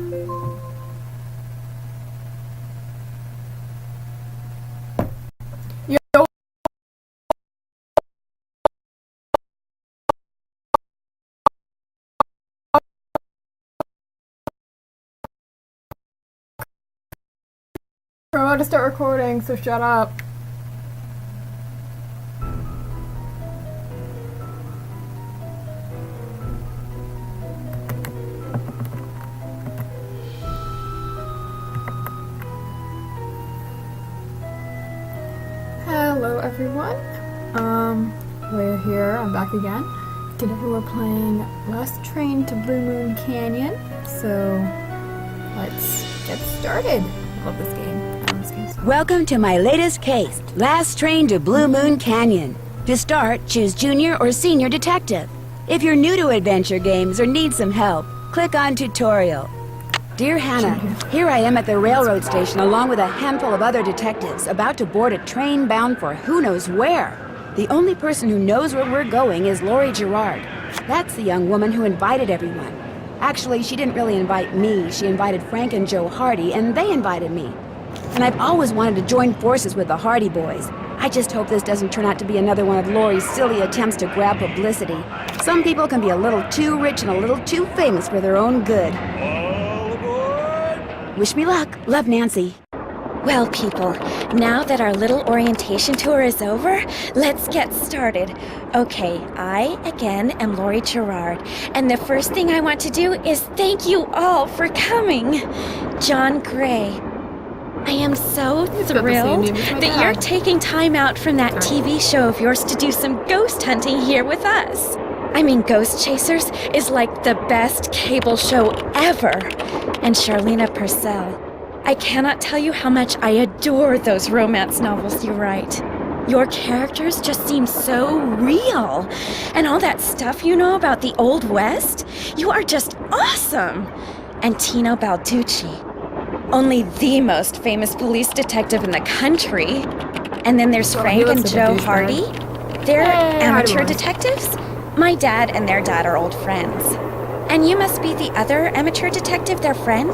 Yo. We're about to start recording, so shut up. Hello everyone. We're here, I'm back again. Today we're playing Last Train to Blue Moon Canyon. So let's get started. I love this game. I love this game so much. Welcome to my latest case, Last Train to Blue Moon Canyon. To start, choose Junior or Senior Detective. If you're new to adventure games or need some help, click on Tutorial. Dear Hannah, here I am at the railroad station along with a handful of other detectives about to board a train bound for who knows where. The only person who knows where we're going is Lori Gerard. That's the young woman who invited everyone. Actually, she didn't really invite me. She invited Frank and Joe Hardy, and they invited me. And I've always wanted to join forces with the Hardy boys. I just hope this doesn't turn out to be another one of Lori's silly attempts to grab publicity. Some people can be a little too rich and a little too famous for their own good. All aboard! Wish me luck. Love, Nancy. Well, people, now that our little orientation tour is over, let's get started. Okay, I, again, am Lori Gerard, and the first thing I want to do is thank you all for coming. John Gray, I am so thrilled that you're taking time out from that TV show of yours to do some ghost hunting here with us. I mean, Ghost Chasers is like the best cable show ever. And Charlena Purcell, I cannot tell you how much I adore those romance novels you write. Your characters just seem so real. And all that stuff you know about the Old West, you are just awesome. And Tino Balducci, only the most famous police detective in the country. And then there's Frank and Joe Hardy. They're amateur detectives. My dad and their dad are old friends. And you must be the other amateur detective, their friend,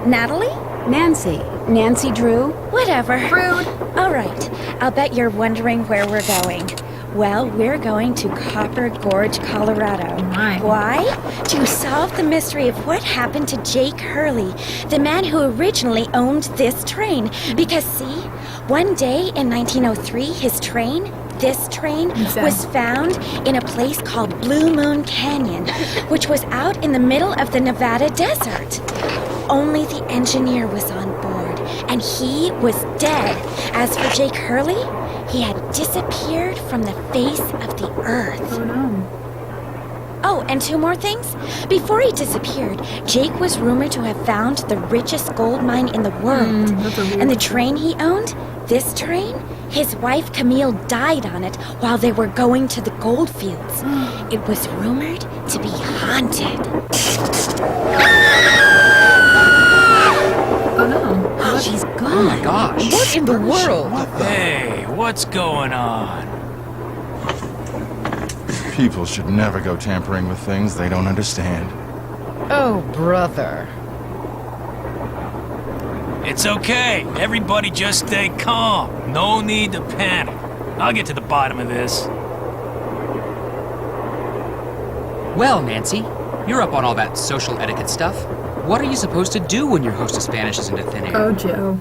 Natalie? Nancy Drew. Whatever. Rude. All right. I'll bet you're wondering where we're going. Well, we're going to Copper Gorge, Colorado. My. Why? To solve the mystery of what happened to Jake Hurley, the man who originally owned this train. Because, see, one day in 1903, this train was found in a place called Blue Moon Canyon, which was out in the middle of the Nevada desert. Only the engineer was on board, and he was dead. As for Jake Hurley, he had disappeared from the face of the earth. Oh no. Oh, and two more things. Before he disappeared, Jake was rumored to have found the richest gold mine in the world. And the train he owned, this train, his wife Camille died on it while they were going to the gold fields. It was rumored to be haunted. Oh no. She's gone. Oh my gosh. What in the world? Hey, what's going on? People should never go tampering with things they don't understand. Oh, brother. It's okay. Everybody just stay calm. No need to panic. I'll get to the bottom of this. Well, Nancy, you're up on all that social etiquette stuff. What are you supposed to do when your hostess vanishes into thin air? Oh, Joe.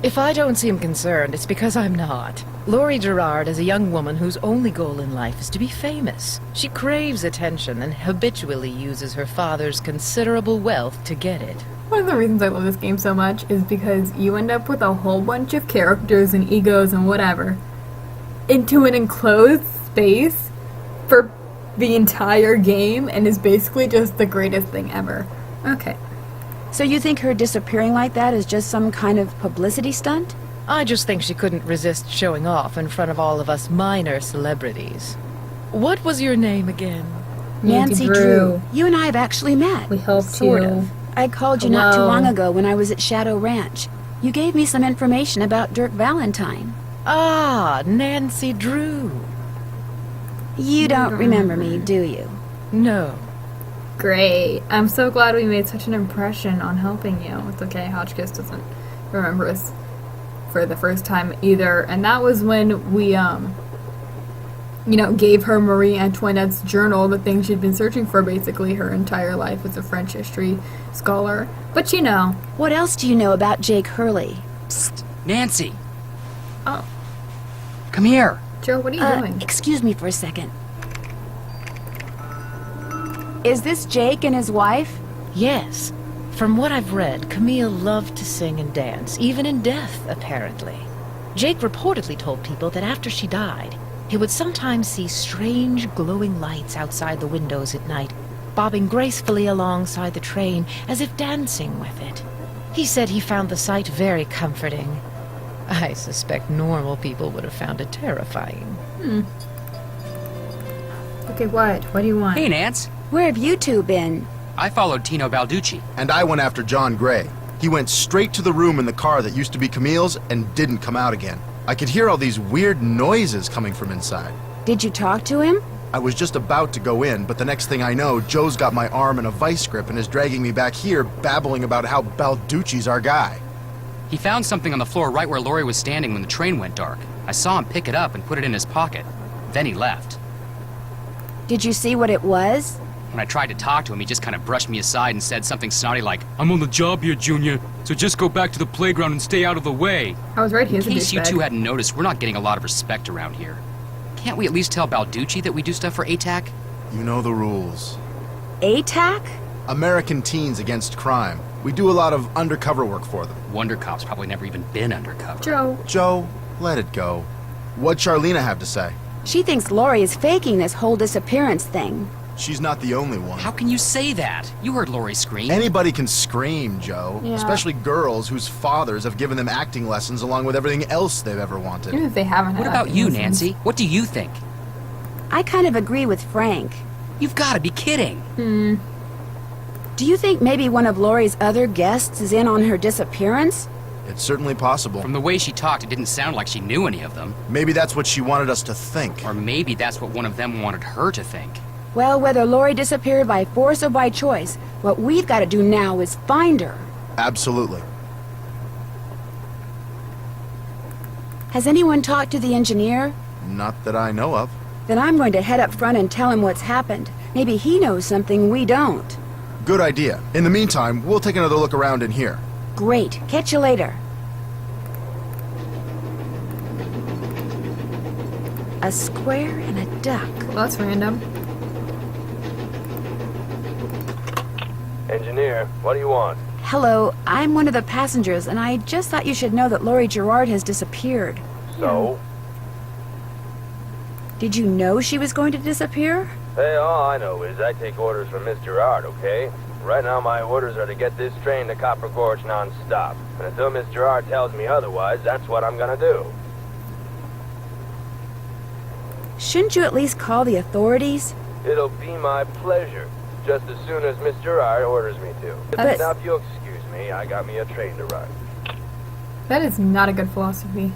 If I don't seem concerned, it's because I'm not. Lori Gerard is a young woman whose only goal in life is to be famous. She craves attention and habitually uses her father's considerable wealth to get it. One of the reasons I love this game so much is because you end up with a whole bunch of characters and egos and whatever into an enclosed space for the entire game, and is basically just the greatest thing ever. Okay. So you think her disappearing like that is just some kind of publicity stunt? I just think she couldn't resist showing off in front of all of us minor celebrities. What was your name again? Nancy Drew. You and I have actually met. We hope sort to. of. I called you not too long ago when I was at Shadow Ranch. You gave me some information about Dirk Valentine. Ah, Nancy Drew. You don't remember me, do you? No. Great. I'm so glad we made such an impression on helping you. It's okay, Hotchkiss doesn't remember us for the first time either. And that was when we, gave her Marie Antoinette's journal, the thing she'd been searching for basically her entire life as a French history scholar. But What else do you know about Jake Hurley? Psst, Nancy. Oh. Come here. Joe, what are you doing? Excuse me for a second. Is this Jake and his wife? Yes. From what I've read, Camille loved to sing and dance, even in death, apparently. Jake reportedly told people that after she died, he would sometimes see strange glowing lights outside the windows at night, bobbing gracefully alongside the train as if dancing with it. He said he found the sight very comforting. I suspect normal people would have found it terrifying. Okay, what? What do you want? Hey, Nance. Where have you two been? I followed Tino Balducci. And I went after John Gray. He went straight to the room in the car that used to be Camille's and didn't come out again. I could hear all these weird noises coming from inside. Did you talk to him? I was just about to go in, but the next thing I know, Joe's got my arm in a vice grip and is dragging me back here, babbling about how Balducci's our guy. He found something on the floor right where Laurie was standing when the train went dark. I saw him pick it up and put it in his pocket. Then he left. Did you see what it was? When I tried to talk to him, he just kind of brushed me aside and said something snotty like, "I'm on the job here, Junior, so just go back to the playground and stay out of the way." I was right, he In is a case you douchebag. two hadn't noticed, we're not getting a lot of respect around here. Can't we at least tell Balducci that we do stuff for ATAC? You know the rules. ATAC? American Teens Against Crime. We do a lot of undercover work for them. Wonder Cop's probably never even been undercover. Joe, let it go. What'd Charlena have to say? She thinks Laurie is faking this whole disappearance thing. She's not the only one. How can you say that? You heard Laurie scream. Anybody can scream, Joe. Yeah. Especially girls whose fathers have given them acting lessons along with everything else they've ever wanted. Even if they haven't had What about acting you, lessons. Nancy? What do you think? I kind of agree with Frank. You've got to be kidding. Do you think maybe one of Laurie's other guests is in on her disappearance? It's certainly possible. From the way she talked, it didn't sound like she knew any of them. Maybe that's what she wanted us to think. Or maybe that's what one of them wanted her to think. Well, whether Laurie disappeared by force or by choice, what we've got to do now is find her. Absolutely. Has anyone talked to the engineer? Not that I know of. Then I'm going to head up front and tell him what's happened. Maybe he knows something we don't. Good idea. In the meantime, we'll take another look around in here. Great. Catch you later. A square and a duck. Well, that's random. Engineer, what do you want? Hello, I'm one of the passengers, and I just thought you should know that Laurie Gerard has disappeared. So? Did you know she was going to disappear? Hey, all I know is I take orders from Miss Gerard, okay? Right now my orders are to get this train to Copper Gorge non-stop. And until Miss Gerard tells me otherwise, that's what I'm gonna do. Shouldn't you at least call the authorities? It'll be my pleasure, just as soon as Miss Gerard orders me to. But- Now, if you'll excuse me, I got me a train to run. That is not a good philosophy.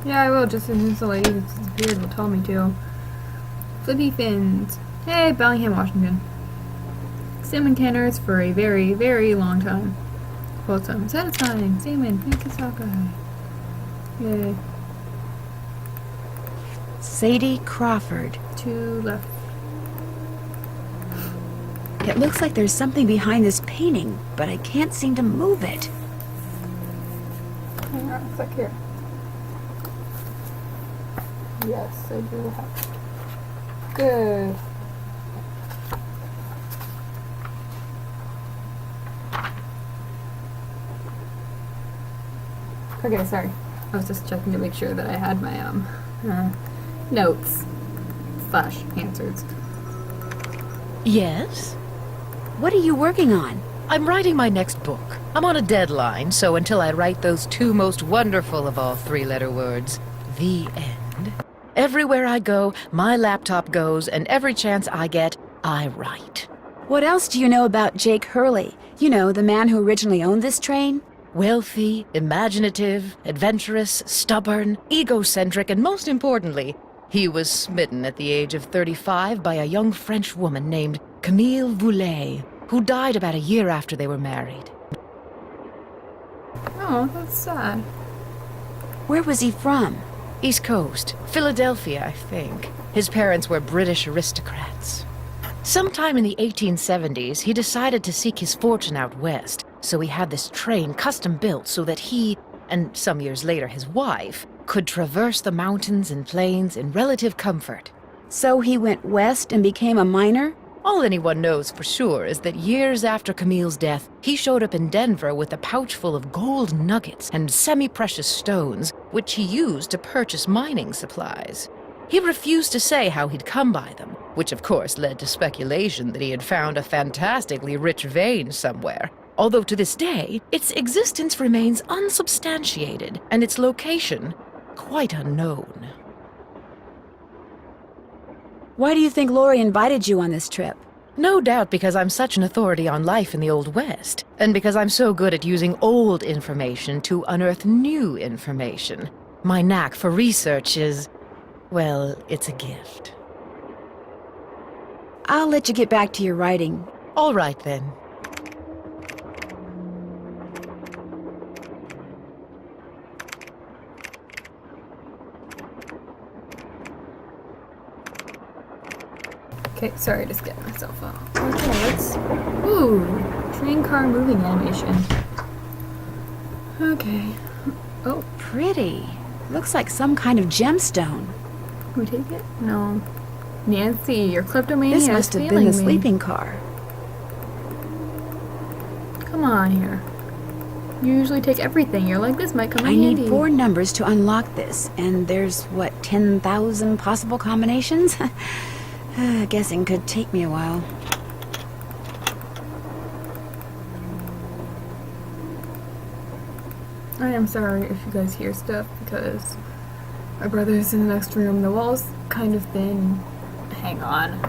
Yeah, I will, just as soon as the lady that's disappeared will tell me to. Flippy fins. Hey, Bellingham, Washington. Salmon canners for a very, very long time. Wholesome. Satisfying. Salmon. Thank you, Sakai. Yay. Sadie Crawford. Two left. It looks like there's something behind this painting, but I can't seem to move it. Hang on a sec here. Yes, I do have. Good. Okay, sorry. I was just checking to make sure that I had my notes / answers. Yes? What are you working on? I'm writing my next book. I'm on a deadline, so until I write those two most wonderful of all three-letter words, the end, everywhere I go, my laptop goes, and every chance I get, I write. What else do you know about Jake Hurley? You know, the man who originally owned this train? Wealthy, imaginative, adventurous, stubborn, egocentric, and most importantly, He was smitten at the age of 35 by a young French woman named Camille Voulet, who died about a year after they were married. Oh, that's sad. Where was he from? East Coast, Philadelphia, I think. His parents were British aristocrats. Sometime in the 1870s, he decided to seek his fortune out west, so he had this train custom built so that he, and some years later his wife, could traverse the mountains and plains in relative comfort. So he went west and became a miner? All anyone knows for sure is that years after Camille's death, he showed up in Denver with a pouch full of gold nuggets and semi-precious stones, which he used to purchase mining supplies. He refused to say how he'd come by them, which of course led to speculation that he had found a fantastically rich vein somewhere, although to this day, its existence remains unsubstantiated and its location quite unknown. Why do you think Lori invited you on this trip? No doubt because I'm such an authority on life in the Old West, and because I'm so good at using old information to unearth new information. My knack for research is, well, it's a gift. I'll let you get back to your writing. All right, then. Okay, sorry, just getting myself out. Okay, let's... Ooh, train car moving animation. Okay. Oh, Pretty. Looks like some kind of gemstone. can we take it? No. Nancy, your kleptomania This is must have been failing the me. sleeping car. Come on here. You usually take everything. You're like, this might come in I need handy. 4 numbers to unlock this, and there's, what, 10,000 possible combinations? Guessing could take me a while. I am sorry if you guys hear stuff because my brother's in the next room. The wall's kind of thin. Hang on.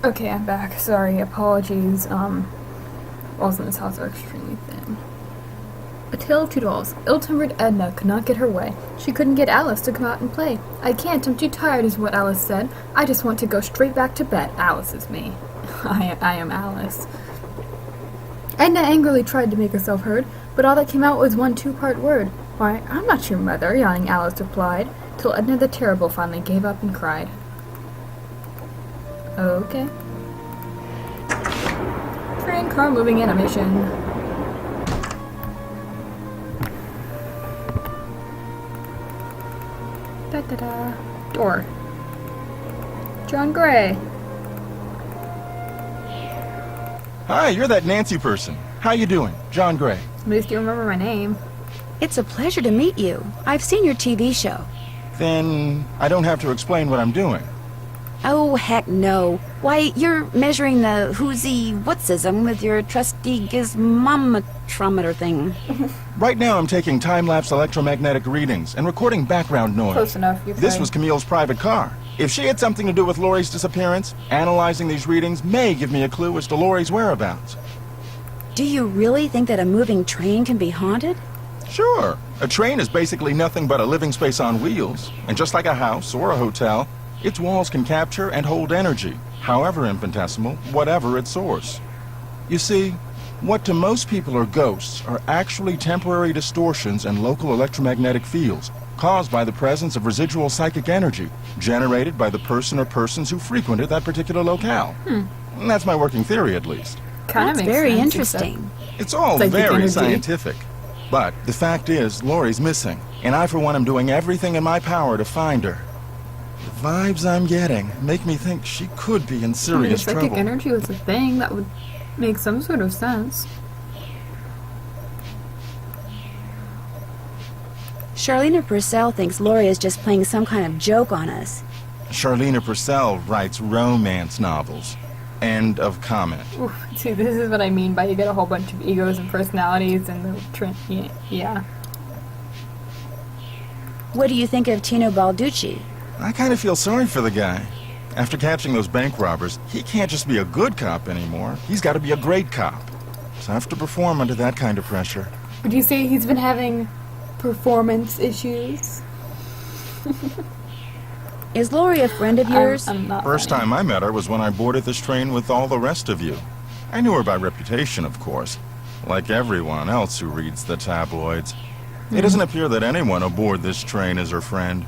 Okay, I'm back. Sorry, apologies. Walls in this house are extremely thin. A Tale of Two Dolls. Ill-tempered Edna could not get her way. She couldn't get Alice to come out and play. I can't, I'm too tired is what Alice said. I just want to go straight back to bed. Alice is me. I am Alice. Edna angrily tried to make herself heard, but all that came out was one two-part word. Why, I'm not your mother, yawning Alice replied, till Edna the Terrible finally gave up and cried. Okay. Train car moving animation. Da-da-da. Door. John Gray. Hi, you're that Nancy person. How you doing? John Gray. At least you remember my name. It's a pleasure to meet you. I've seen your TV show. Then I don't have to explain what I'm doing. Oh, heck no. Why, you're measuring the who's-whatsism with your trusty gizmometrometer thing. Right now I'm taking time-lapse electromagnetic readings and recording background noise. Close enough, you're This fine. was Camille's private car. If she had something to do with Lori's disappearance, analyzing these readings may give me a clue as to Lori's whereabouts. Do you really think that a moving train can be haunted? Sure. A train is basically nothing but a living space on wheels. And just like a house or a hotel, its walls can capture and hold energy, however infinitesimal, whatever its source. You see, What to most people are ghosts are actually temporary distortions in local electromagnetic fields caused by the presence of residual psychic energy generated by the person or persons who frequented that particular locale. That's my working theory, at least. Kind of That's makes very sense, interesting. It's all Psychic very energy. scientific. But the fact is, Lori's missing, and I, for one, am doing everything in my power to find her. The vibes I'm getting make me think she could be in If serious psychic trouble. energy was a thing, that would make some sort of sense. Charlena Purcell thinks Lori is just playing some kind of joke on us. Charlena Purcell writes romance novels. End of comment. Oof, see, this is what I mean by you get a whole bunch of egos and personalities and yeah. What do you think of Tino Balducci? I kind of feel sorry for the guy. After catching those bank robbers, he can't just be a good cop anymore. He's got to be a great cop. So I have to perform under that kind of pressure. Would you say he's been having performance issues? Is Lori a friend of yours? I'm not First funny. time I met her was when I boarded this train with all the rest of you. I knew her by reputation, of course, like everyone else who reads the tabloids. It doesn't appear that anyone aboard this train is her friend.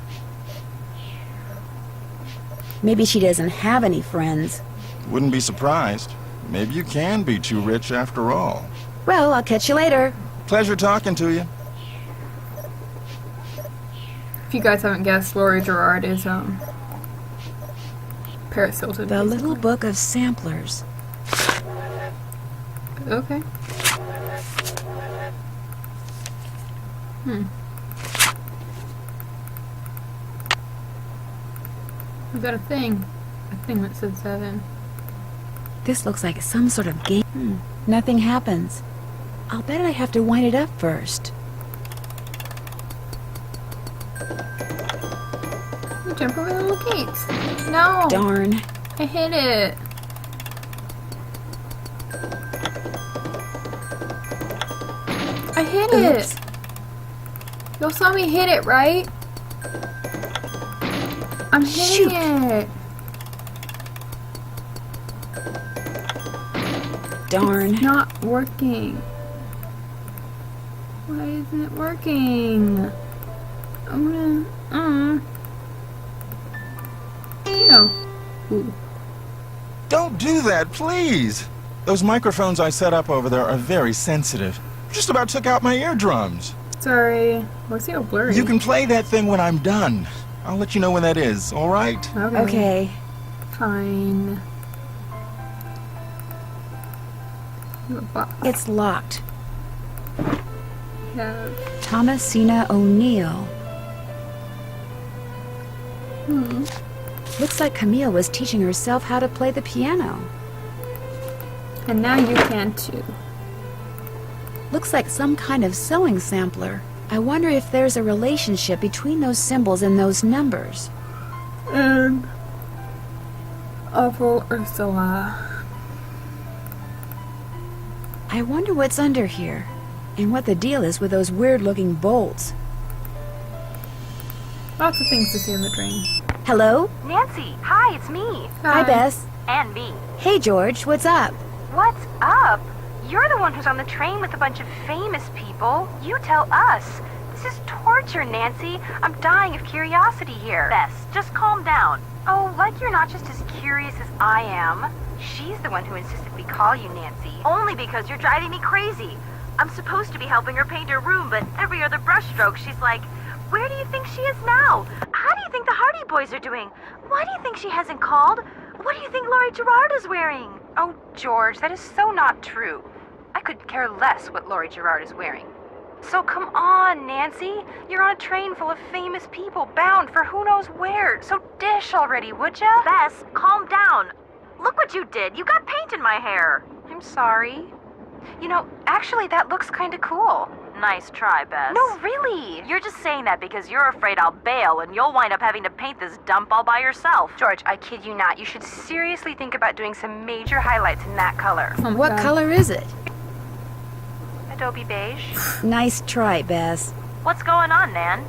Maybe she doesn't have any friends. Wouldn't be surprised. Maybe you can be too rich after all. Well, I'll catch you later. Pleasure talking to you. If you guys haven't guessed, Laurie Gerard is Paris Hilton. The basically. Little Book of Samplers. Okay. We've got a thing that said 7. This looks like some sort of game. Nothing happens. I'll bet I have to wind it up first. You jump over the little gates. No! Darn. I hit it. I hit Oops. it. Y'all saw me hit it, right? I'm hitting it. Darn. It's not working. Why isn't it working? I'm gonna, Ooh. Don't do that, please. Those microphones I set up over there are very sensitive. Just about took out my eardrums. Sorry. What's so blurry? You can play that thing when I'm done. I'll let you know when that is, all right? Okay. Fine. You have a box. It's locked. You have Thomasina O'Neill. Looks like Camille was teaching herself how to play the piano. And now you can too. Looks like some kind of sewing sampler. I wonder if there's a relationship between those symbols and those numbers. And awful Ursula. I wonder what's under here, and what the deal is with those weird-looking bolts. Lots of things to see on the train. Hello? Nancy, hi, it's me. Hi, Bess. And me. Hey, George, what's up? What's up? You're the one who's on the train with a bunch of famous people. You tell us. This is torture, Nancy. I'm dying of curiosity here. Bess, just calm down. Oh, like you're not just as curious as I am. She's the one who insisted we call you Nancy. Only because you're driving me crazy. I'm supposed to be helping her paint her room, but every other brushstroke she's like, where do you think she is now? How do you think the Hardy Boys are doing? Why do you think she hasn't called? What do you think Laurie Gerard is wearing? Oh, George, that is so not true. I could care less what Laurie Gerard is wearing. So come on, Nancy. You're on a train full of famous people bound for who knows where. So dish already, would ya? Bess, calm down. Look what you did. You got paint in my hair. I'm sorry. You know, actually, that looks kind of cool. Nice try, Bess. No, really. You're just saying that because you're afraid I'll bail and you'll wind up having to paint this dump all by yourself. George, I kid you not. You should seriously think about doing some major highlights in that color. Oh my What God. color is it? Adobe beige. Nice try, Bess. What's going on, Nan?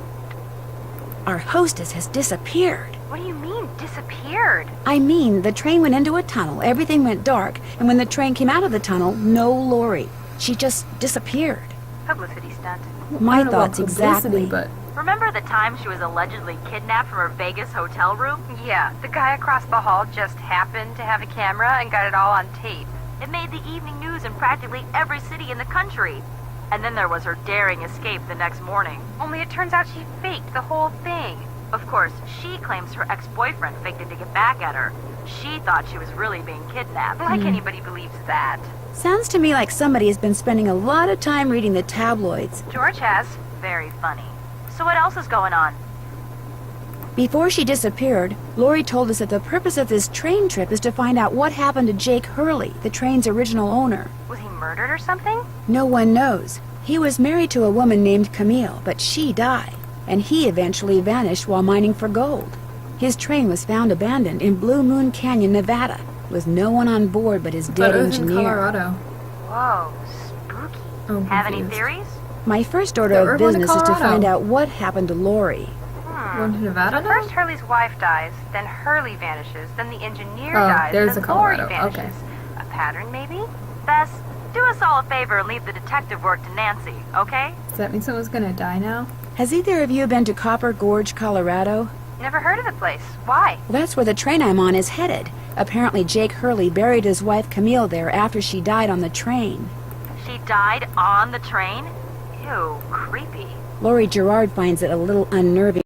Our hostess has disappeared. What do you mean, disappeared? I mean, the train went into a tunnel, everything went dark, and when the train came out of the tunnel, no Lori. She just disappeared. Publicity stunt. My I don't know about thoughts exactly. publicity, but Remember the time she was allegedly kidnapped from her Vegas hotel room? Yeah, the guy across the hall just happened to have a camera and got it all on tape. It made the evening news in practically every city in the country. And then there was her daring escape the next morning. Only it turns out she faked the whole thing. Of course, she claims her ex-boyfriend faked it to get back at her. She thought she was really being kidnapped. Like anybody believes that. Sounds to me like somebody has been spending a lot of time reading the tabloids. George has. Very funny. So what else is going on? Before she disappeared, Lori told us that the purpose of this train trip is to find out what happened to Jake Hurley, the train's original owner. Was he murdered or something? No one knows. He was married to a woman named Camille, but she died, and he eventually vanished while mining for gold. His train was found abandoned in Blue Moon Canyon, Nevada, with no one on board but his but dead it was in engineer. Colorado. Whoa, spooky. I'm Have any confused. theories? My first order So of we're going to business is to Colorado. find out what happened to Lori. Going to Nevada now? First Hurley's wife dies, then Hurley vanishes, then the engineer Oh, dies, there's then a Lori Colorado. vanishes. Okay. A pattern, maybe? Bess, do us all a favor and leave the detective work to Nancy, okay? Does that mean someone's gonna die now? Has either of you been to Copper Gorge, Colorado? Never heard of the place. Why? Well, that's where the train I'm on is headed. Apparently Jake Hurley buried his wife Camille there after she died on the train. She died on the train? Ew, creepy. Lori Gerard finds it a little unnerving.